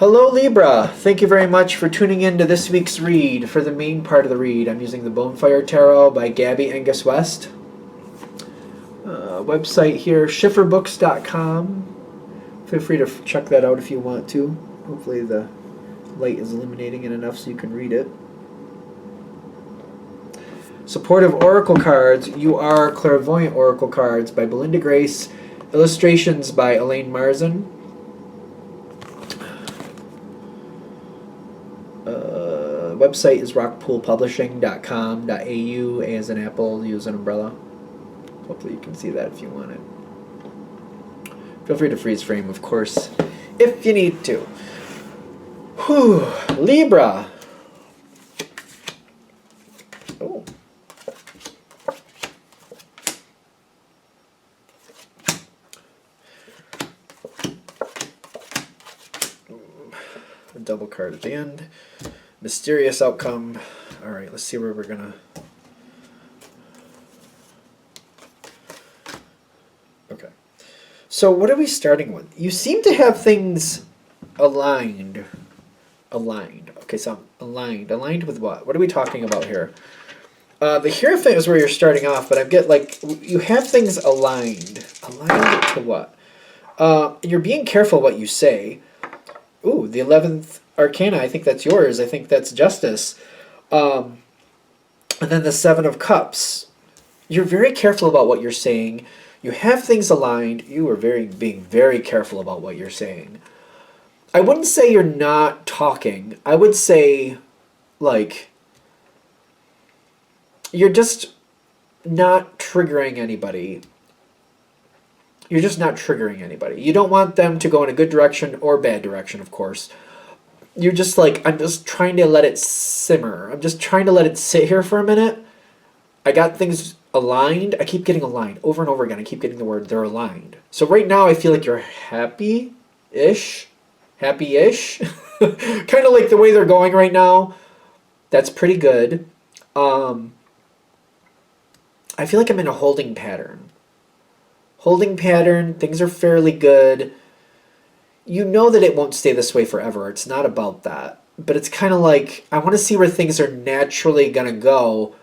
Hello Libra! Thank you very much for tuning in to this week's read. For the main part of the read, I'm using the Bonefire Tarot by Gabby Angus West. Website here, schifferbooks.com. Feel free to check that out if you want to. Hopefully the light is illuminating it enough so you can read it. Supportive Oracle Cards, You Are Clairvoyant Oracle Cards by Belinda Grace. Illustrations by Elaine Marzin. Website is rockpoolpublishing.com.au. A as an apple, U as an umbrella. Hopefully you can see that if you want it. Feel free to freeze frame, of course, if you need to. Whew. Libra. Oh. A double card at the end. Mysterious outcome. Alright, let's see where we're gonna... Okay. So what are we starting with? You seem to have things aligned. Aligned. Okay, so aligned. Aligned with what? What are we talking about here? The Hierophant is where you're starting off, but I get like, you have things aligned. Aligned to what? You're being careful what you say. Ooh, the 11th Arcana, I think that's yours. I think that's Justice. And then the Seven of Cups. You're very careful about what you're saying. You have things aligned. You are being very careful about what you're saying. I wouldn't say you're not talking. I would say, like, you're just not triggering anybody. You're just not triggering anybody. You don't want them to go in a good direction or bad direction, of course. You're just like, I'm just trying to let it simmer. I'm just trying to let it sit here for a minute. I got things aligned. I keep getting aligned over and over again. I keep getting the word, they're aligned. So right now I feel like you're happy-ish. Happy-ish. Kind of like the way they're going right now. That's pretty good. I feel like I'm in a holding pattern. Holding pattern, things are fairly good. You know that it won't stay this way forever. It's not about that. But it's kind of like, I want to see where things are naturally going to go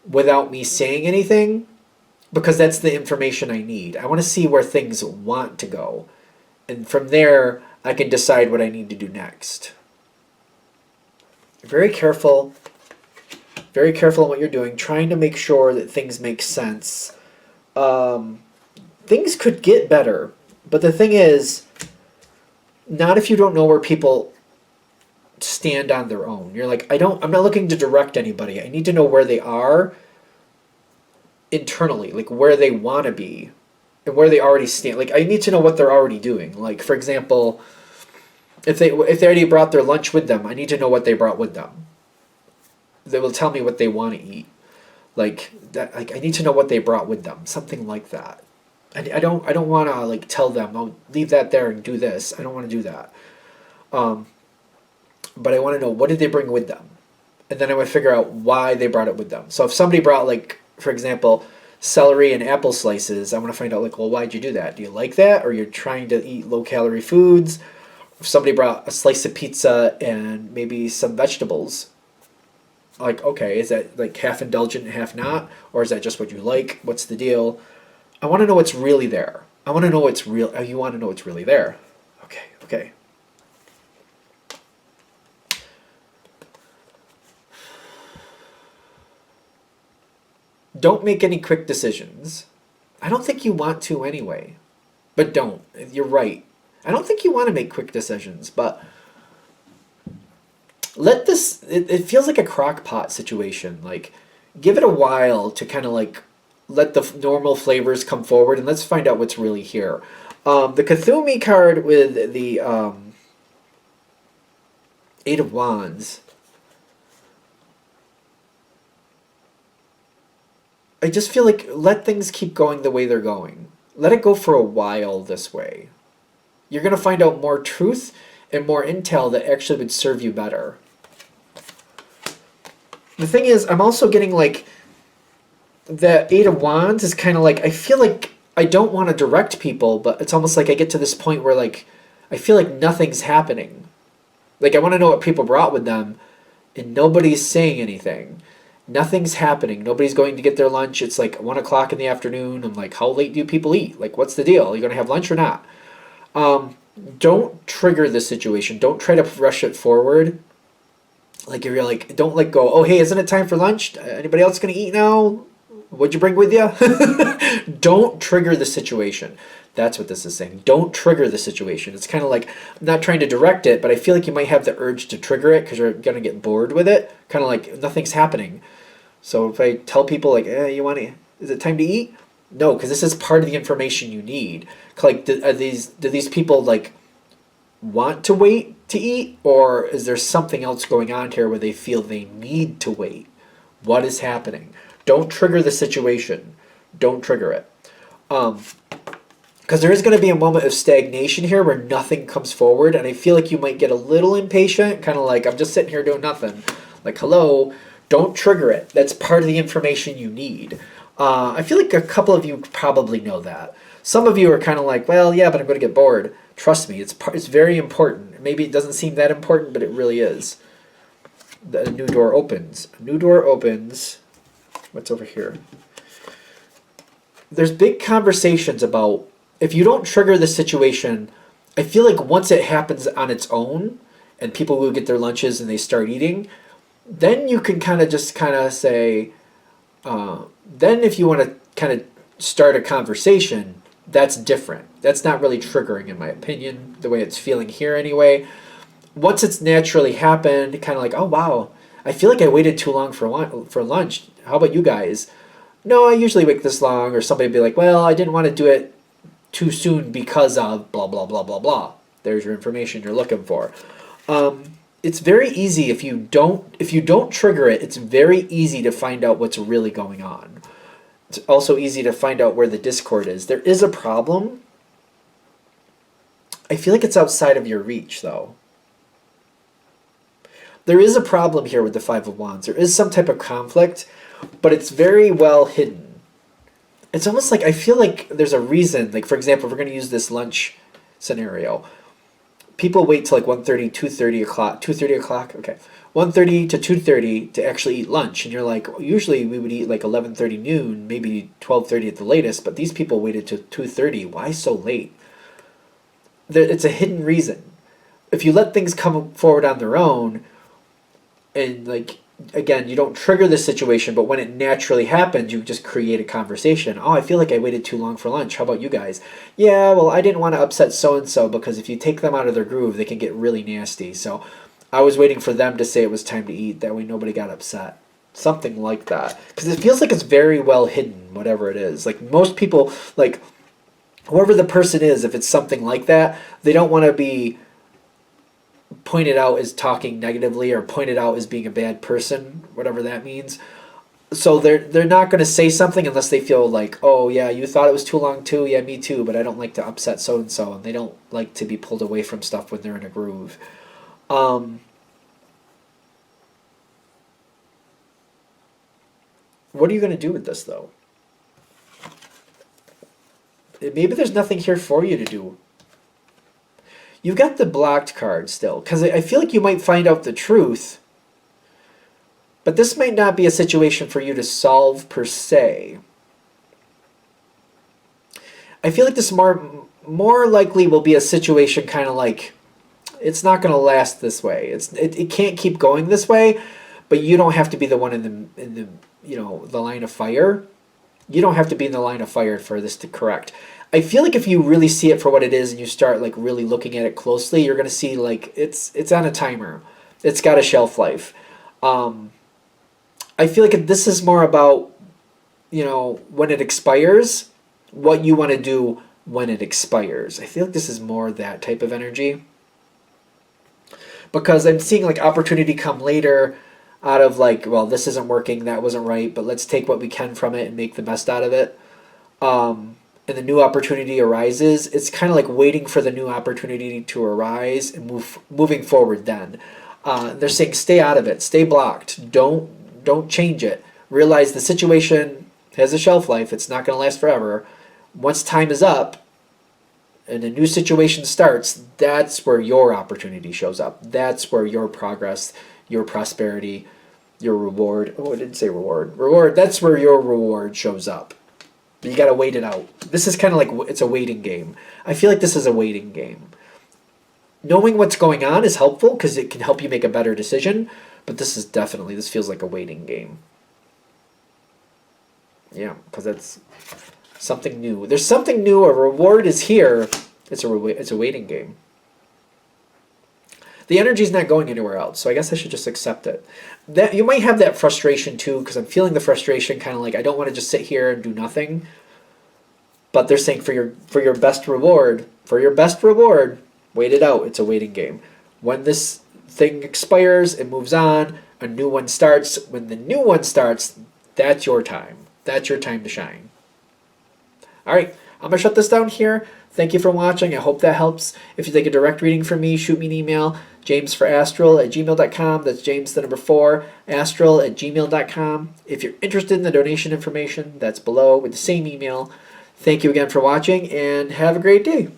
without me saying anything, because that's the information I need. I want to see where things want to go. And from there, I can decide what I need to do next. Very careful. Very careful in what you're doing. Trying to make sure that things make sense. Things could get better, but the thing is, not if you don't know where people stand on their own. You're like, I'm not looking to direct anybody. I need to know where they are internally, like where they want to be and where they already stand. Like, I need to know what they're already doing. Like, for example, if they already brought their lunch with them, I need to know what they brought with them. They will tell me what they want to eat. Like that. Like, I need to know what they brought with them. Something like that. I don't want to like tell them, oh, leave that there and do this. I don't want to do that. But I want to know, what did they bring with them? And then I would figure out why they brought it with them. So if somebody brought, like, for example, celery and apple slices, I want to find out, like, well, why'd you do that? Do you like that? Or you're trying to eat low-calorie foods? If somebody brought a slice of pizza and maybe some vegetables, like, okay, is that, like, half indulgent and half not? Or is that just what you like? What's the deal? I want to know what's really there. I want to know what's real. You want to know what's really there. Okay, okay. Don't make any quick decisions. I don't think you want to anyway. But don't. You're right. I don't think you want to make quick decisions, but let this... It feels like a crock pot situation. Like, give it a while to kind of like let the normal flavors come forward, and let's find out what's really here. The Cthulhu card with the Eight of Wands. I just feel like let things keep going the way they're going. Let it go for a while this way. You're going to find out more truth and more intel that actually would serve you better. The thing is, I'm also getting like the Eight of Wands is kind of like, I feel like I don't want to direct people, but it's almost like I get to this point where like I feel like nothing's happening. Like, I want to know what people brought with them, and nobody's saying anything. Nothing's happening. Nobody's going to get their lunch. It's like 1 o'clock in the afternoon. I'm like, how late do people eat? Like, what's the deal? Are you going to have lunch or not? Don't trigger the situation. Don't try to rush it forward. Like, if you're like, don't like go, oh, hey, isn't it time for lunch? Anybody else going to eat now? What'd you bring with you? Don't trigger the situation. That's what this is saying. Don't trigger the situation. It's kind of like, I'm not trying to direct it, but I feel like you might have the urge to trigger it because you're going to get bored with it. Kind of like nothing's happening. So if I tell people like, is it time to eat? No, because this is part of the information you need. Like, do these people like want to wait to eat, or is there something else going on here where they feel they need to wait? What is happening? Don't trigger the situation. Don't trigger it. Because there is going to be a moment of stagnation here where nothing comes forward, and I feel like you might get a little impatient, kind of like, I'm just sitting here doing nothing. Like, hello, don't trigger it. That's part of the information you need. I feel like a couple of you probably know that. Some of you are kind of like, well, yeah, but I'm going to get bored. Trust me, it's very important. Maybe it doesn't seem that important, but it really is. The new door opens. A new door opens. What's over here? There's big conversations about, if you don't trigger the situation, I feel like once it happens on its own and people will get their lunches and they start eating, then you can kind of say, then if you want to kind of start a conversation, that's different. That's not really triggering, in my opinion, the way it's feeling here anyway. Once it's naturally happened, kind of like, oh, wow, I feel like I waited too long for lunch. How about you guys? No, I usually wait this long. Or somebody would be like, well, I didn't want to do it too soon because of blah, blah, blah, blah, blah. There's your information you're looking for. It's very easy if you don't trigger it, it's very easy to find out what's really going on. It's also easy to find out where the discord is. There is a problem. I feel like it's outside of your reach, though. There is a problem here with the Five of Wands. There is some type of conflict, but it's very well hidden. It's almost like I feel like there's a reason. Like, for example, if we're going to use this lunch scenario, people wait till like 1:30, 2:30 o'clock, 2:30 o'clock, okay, 1:30 to 2:30 to actually eat lunch. And you're like, usually we would eat like 11:30 noon, maybe 12:30 at the latest, but these people waited to 2:30. Why so late? It's a hidden reason. If you let things come forward on their own, and like, again, you don't trigger the situation, but when it naturally happens, you just create a conversation. Oh, I feel like I waited too long for lunch. How about you guys? Yeah, well, I didn't want to upset so-and-so because if you take them out of their groove, they can get really nasty. So I was waiting for them to say it was time to eat. That way nobody got upset. Something like that. Because it feels like it's very well hidden, whatever it is. Like, most people, like, whoever the person is, if it's something like that, they don't want to be pointed out as talking negatively or pointed out as being a bad person, whatever that means. So they're not going to say something unless they feel like, oh yeah, you thought it was too long too, yeah, me too, but I don't like to upset so and so, and they don't like to be pulled away from stuff when they're in a groove. What are you going to do with this, though? Maybe there's nothing here for you to do. You've got the blocked card still, because I feel like you might find out the truth, but this might not be a situation for you to solve per se. I feel like this more likely will be a situation kind of like, it's not going to last this way. It can't keep going this way, but you don't have to be the one in the the line of fire. You don't have to be in the line of fire for this to correct. I feel like if you really see it for what it is and you start like really looking at it closely, you're going to see like it's on a timer. It's got a shelf life. I feel like this is more about, when it expires, what you want to do when it expires. I feel like this is more that type of energy. Because I'm seeing like opportunity come later out of like, well, this isn't working, that wasn't right, but let's take what we can from it and make the best out of it. And the new opportunity arises. It's kind of like waiting for the new opportunity to arise and moving forward then. They're saying stay out of it, stay blocked, don't change it. Realize the situation has a shelf life, it's not going to last forever. Once time is up, and a new situation starts, that's where your opportunity shows up. That's where your progress, your prosperity, your reward. Oh, I didn't say reward. Reward, that's where your reward shows up. But you got to wait it out. This is kind of like, it's a waiting game. I feel like this is a waiting game. Knowing what's going on is helpful because it can help you make a better decision, but this feels like a waiting game. Yeah, because it's something new. There's something new. A reward is here. It's a waiting game. The energy's not going anywhere else, so I guess I should just accept it. That you might have that frustration too, because I'm feeling the frustration, kind of like I don't want to just sit here and do nothing. But they're saying for your best reward, wait it out. It's a waiting game. When this thing expires, it moves on. A new one starts. When the new one starts, that's your time. That's your time to shine. All right, I'm going to shut this down here. Thank you for watching. I hope that helps. If you'd like a direct reading from me, shoot me an email, jamesforastral@gmail.com. That's James, the number 4, astral@gmail.com. If you're interested in the donation information, that's below with the same email. Thank you again for watching, and have a great day.